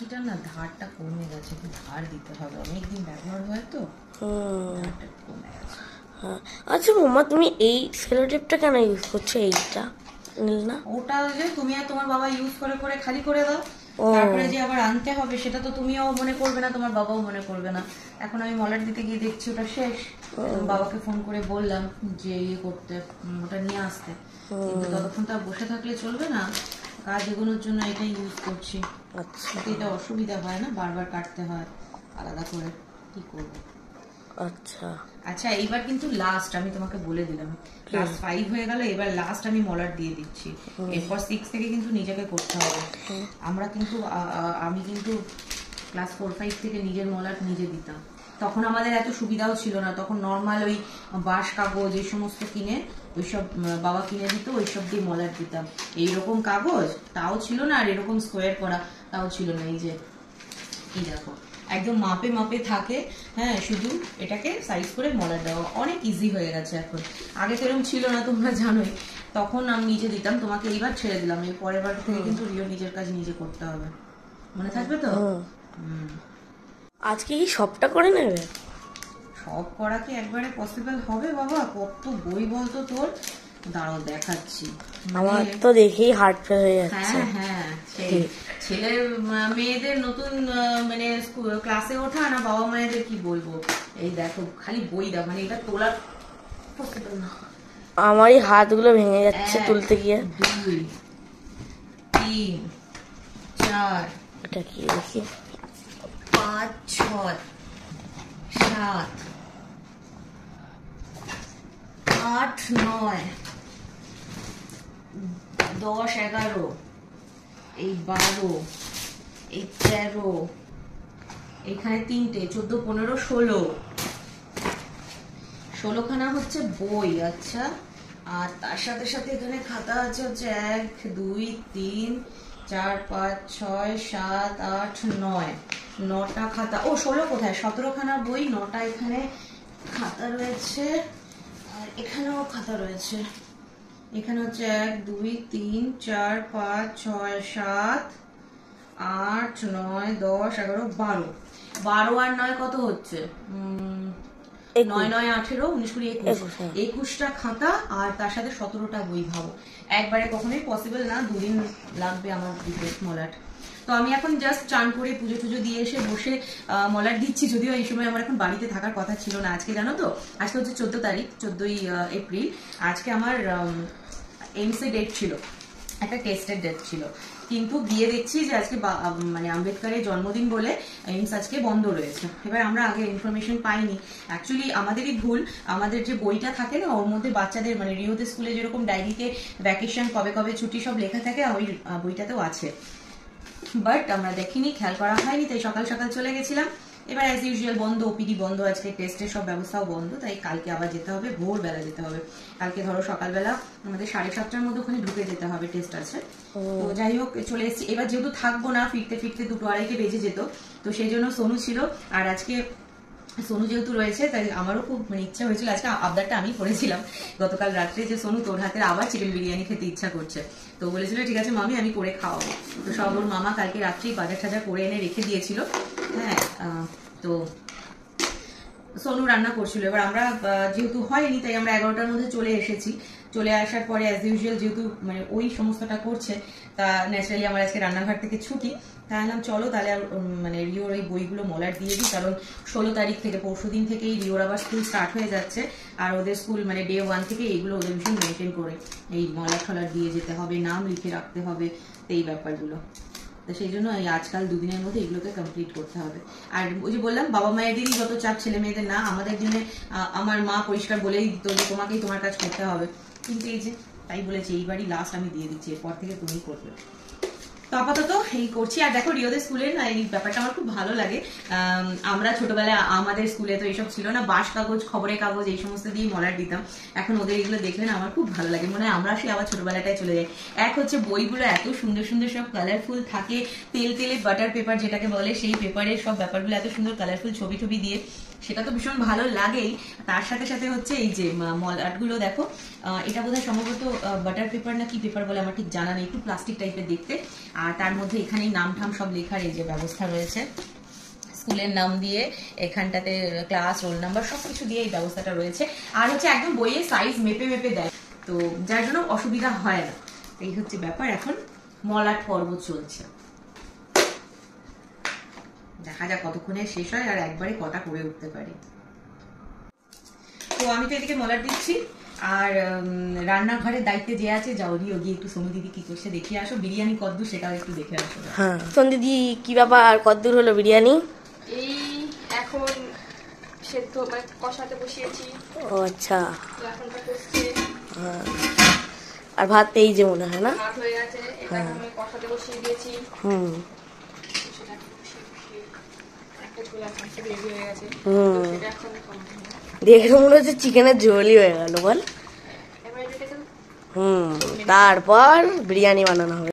আংটিটার না ধারটা কমে গেছে, একটু ধার দিতে হবে, অনেকদিন ব্যবহার হয় তো ধারটা কমে গেছে। আচ্ছা মামা, তুমি এই সেলোটেপটা কেন ইউজ করছো? এইটা নীল না? ওটা যে তুমি আর তোমার বাবা ইউজ করে করে খালি করে দাও, তারপরে যে আবার আনতে হবে সেটা তো তুমিও মনে করবে না, তোমার বাবাও মনে করবে না। এখন আমি মলাট দিতে গিয়ে দেখছি ওটা শেষ, বাবাকে ফোন করে বললাম যে ইয়ে করতে, ওটা নিয়ে আসতে, কিন্তু ততক্ষণ তো আর বসে থাকলে চলবে না, কাজ এগোনোর জন্য এটা ইউজ করছি। আচ্ছা এটা অসুবিধা হয় না, বারবার কাটতে হয় আলাদা করে, কি করবো। আচ্ছা আচ্ছা এইবার কিন্তু লাস্ট আমি তোমাকে বলে দিলাম, ক্লাস 5 হয়ে গেল, এবার লাস্ট আমি মলাট দিয়ে দিচ্ছি, এরপর 6 থেকে কিন্তু নিজেকে করতে হবে। আমরা কিন্তু আমি কিন্তু ক্লাস 4-5 থেকে নিজের মলাট নিজে দিতাম, তখন আমাদের এত সুবিধাও ছিল না, তখন নর্মাল ওই বাঁশ কাগজ এই সমস্ত কিনে ওইসব বাবা কিনে দিত, ওইসব দিয়ে মলাট দিতাম। এইরকম কাগজ তাও ছিল না, আর এরকম স্কোয়ার করা তাও ছিল না। এই যে এই দেখো একদম মাপে মাপে থাকে, হ্যাঁ, শুধু এটাকে সাইজ করে মলাট দেওয়া অনেক ইজি হয়ে গেছে এখন। আগে তো এরকম ছিল না, তোমরা জানোই, তখন আমি নিজে দিতাম, তোমাকে এইবার ছেড়ে দিলাম, এই পরের বার থেকে কিন্তু রিও নিজের কাজ নিজে করতে হবে, মনে থাকবে তো? আজকে কি সবটা করে নেবে? সব করা কি একবারে পসিবল হবে বাবা? কত বই বলতো তোর, দাঁড়াও দেখাচ্ছি। আমার তো দেখেই হার্ট ফেল হয়ে যাচ্ছে। হ্যাঁ হ্যাঁ, সেই ছেলের মেয়েদের নতুন মানে ক্লাসে ওঠা না, বাবা মায়েদের কি বলবো, এই দেখো খালি বই দাও, মানে এটা তোলা পসিবল না। আমারই হাতগুলো ভেঙে যাচ্ছে তুলতে গিয়ে। 2 3 4 এটা কি দেখি, 5 6 7 8 9 10 11, এই 12, এই 13, এখানে 3টে, 14 15 16 খানা হচ্ছে বই। আচ্ছা, আর তার সাথে সাথে এখানে খাতা আছে হচ্ছে 1 2 3 4 5 6 7 8 9, 9টা খাতা। ও 16 কোথায়, 17 খানা বই, 9টা এখানে খাতা রয়েছে, আর এখানেও খাতা রয়েছে। এখানে হচ্ছে 1 2 3 4 5 6 7 8 9 10 11 12, 12 আর 9 কত হচ্ছে, 9 9 18 19 20 21, 21টা খাতা, আর তার সাথে 17টা বই। ভাবো, একবারে কখনোই পসিবল না, 2 দিন লাগবে আমার দিতে মলাট। তো আমি এখন জাস্ট চান করে পুজো টুজো দিয়ে এসে বসে মলাট দিচ্ছি, যদিও এই সময় আমার এখন বাড়িতে থাকার কথা ছিল না। আজকে জানো তো, আজকে হচ্ছে 14 তারিখ, 14ই এপ্রিল, আজকে আমার এইমসে ডেট ছিল, একটা টেস্টের ডেট ছিল, কিন্তু গিয়ে দেখছি যে আজকে মানে আম্বেদকরের জন্মদিন বলে এইমস আজকে বন্ধ রয়েছে। এবার আমরা আগে ইনফরমেশন পাইনি, অ্যাকচুয়ালি আমাদেরই ভুল, আমাদের যে বইটা থাকে না ওর মধ্যে বাচ্চাদের মানে রিওতে স্কুলে যেরকম ডায়েরিতে ভ্যাকেশন কবে কবে ছুটি সব লেখা থাকে, ওই বইটাতেও আছে, বাট আমরা দেখিনি, খেয়াল করা হয়নি, তাই সকাল সকাল চলে গেছিলাম। এবার অ্যাজ ইউজুয়াল বন্ধ, ওপিডি বন্ধ, আজকে টেস্টের সব ব্যবস্থাও বন্ধ, তাই কালকে আবার যেতে হবে, ভোরবেলা যেতে হবে। কালকে ধরো সকালবেলা আমাদের 7:30টার মধ্যে ওখানে ঢুকে যেতে হবে, টেস্ট আছে। তো যাই হোক চলে এসেছি। এবার যেহেতু থাকবো না, ফিরতে ফিরতে 2 2:30 বেজে যেত, তো সেই জন্য সোনু ছিল, আর আজকে সোনু যেহেতু রয়েছে তাই আমারও খুব মানে ইচ্ছা হয়েছিল, আজকে আবদারটা আমি করেছিলাম গতকাল রাত্রে, যে সোনু তোর হাতের আবার চিকেন বিরিয়ানি খেতে ইচ্ছা করছে, তো বলেছিল ঠিক আছে মামি আমি করে খাওয়াবো। তো সব ওর মামা কালকে রাত্রেই বাজার টাজার করে এনে রেখে দিয়েছিল, হ্যাঁ, তো সোনু রান্না করছিল। এবার আমরা যেহেতু হয়নি তাই আমরা 11টার মধ্যে চলে এসেছি। চলে আসার পরে অ্যাজ ইউজুয়াল যেহেতু মানে ওই সমস্তটা করছে, তা ন্যাচারালি আমার আজকে রান্নাঘর থেকে ছুটি, তাই আনলাম চলো তাহলে মানে রিওর এই বইগুলো মলাট দিয়ে দিই, কারণ 16 তারিখ থেকে পরশুদিন থেকেই রিওর আবার স্কুল স্টার্ট হয়ে যাচ্ছে, আর ওদের স্কুল মানে ডে 1 থেকে এইগুলো ওদের ভীষণ মেনটেন করে এই মলাট টলাট দিয়ে যেতে হবে, নাম লিখে রাখতে হবে, এই ব্যাপারগুলো, তো সেই জন্য আজকাল 2 দিনের মধ্যে এগুলোকে কমপ্লিট করতে হবে। আর ওই যে বললাম বাবা মায়েদেরই যত চাপ, ছেলে মেয়েদের না, আমাদের দিনে আমার মা পরিষ্কার বলেই দিত যে তোমাকেই তোমার কাজ করতে হবে, কিন্তু এই যে তাই বলেছি এইবারই লাস্ট আমি দিয়ে দিচ্ছি, এরপর থেকে তুমি করবে। তো আপাতত এই করছি। আর দেখো রিওদের স্কুলের না এই ব্যাপারটা আমার খুব ভালো লাগে, আমরা ছোটবেলায় আমাদের স্কুলে তো এইসব ছিল না, বাঁশ কাগজ খবরের কাগজ এই সমস্ত দিয়ে মলাট দিতাম, এখন ওদের এগুলো দেখলে না আমার খুব ভালো লাগে, মনে হয় আমরা সে আবার ছোটবেলাটায় চলে যাই। এক হচ্ছে বইগুলো এত সুন্দর সুন্দর সব কালারফুল থাকে, তেল তেলে বাটার পেপার যেটাকে বলে, সেই পেপারের সব ব্যাপারগুলো এত সুন্দর কালারফুল ছবি টবি দিয়ে, সেটা তো ভীষণ ভালো লাগেই। তার সাথে সাথে হচ্ছে এই যে মলাটগুলো দেখো, এটা বোধহয় সম্ভবত বাটার পেপার না কি পেপার বলে আমার ঠিক জানা নেই, একটু প্লাস্টিক টাইপের দেখতে, আর তার মধ্যে এখানেই নাম ঠাম সব লেখার এই যে ব্যবস্থা রয়েছে, স্কুলের নাম দিয়ে এখানটাতে ক্লাস, রোল নাম্বার সবকিছু দিয়ে এই ব্যবস্থাটা রয়েছে। আর হচ্ছে একদম বইয়ে সাইজ মেপে মেপে দেয়, তো যার জন্য অসুবিধা হয় না। এই হচ্ছে ব্যাপার। এখন মলাট পর্ব চলছে, দেখা যাক কতক্ষণে শেষ হয় আর একবারে কটা করে উঠতে পারি। তো আমি তো এদিকে মলাট দিচ্ছি, আর রান্নাঘরের দায়িত্বে যে আছে যাওরি গিয়ে একটু সোনু দিদি কি করছে দেখিয়ে আসো, বিরিয়ানি কদ্দূর সেটাও একটু দেখে আসো। হ্যাঁ সোন দিদি কি ব্যাপার, কতদূর হলো বিরিয়ানি? এই এখন সেদ্ধ মানে কষাতে বসিয়েছি। ও আচ্ছা। তো এখনটা কষছে। হ্যাঁ। আর ভাত এই যে মনে হয় না? ভাত হয়ে গেছে, এটা আমি কষাতে বসিয়ে দিয়েছি। সেটা বসিয়ে একটা ঝোলা মাংস রেডি হয়ে গেছে। সেটা এখন দেখে মনে হচ্ছে চিকেনের ঝোলই হয়ে গেল বল। এবার এটাকে তারপর বিরিয়ানি বানানো হবে।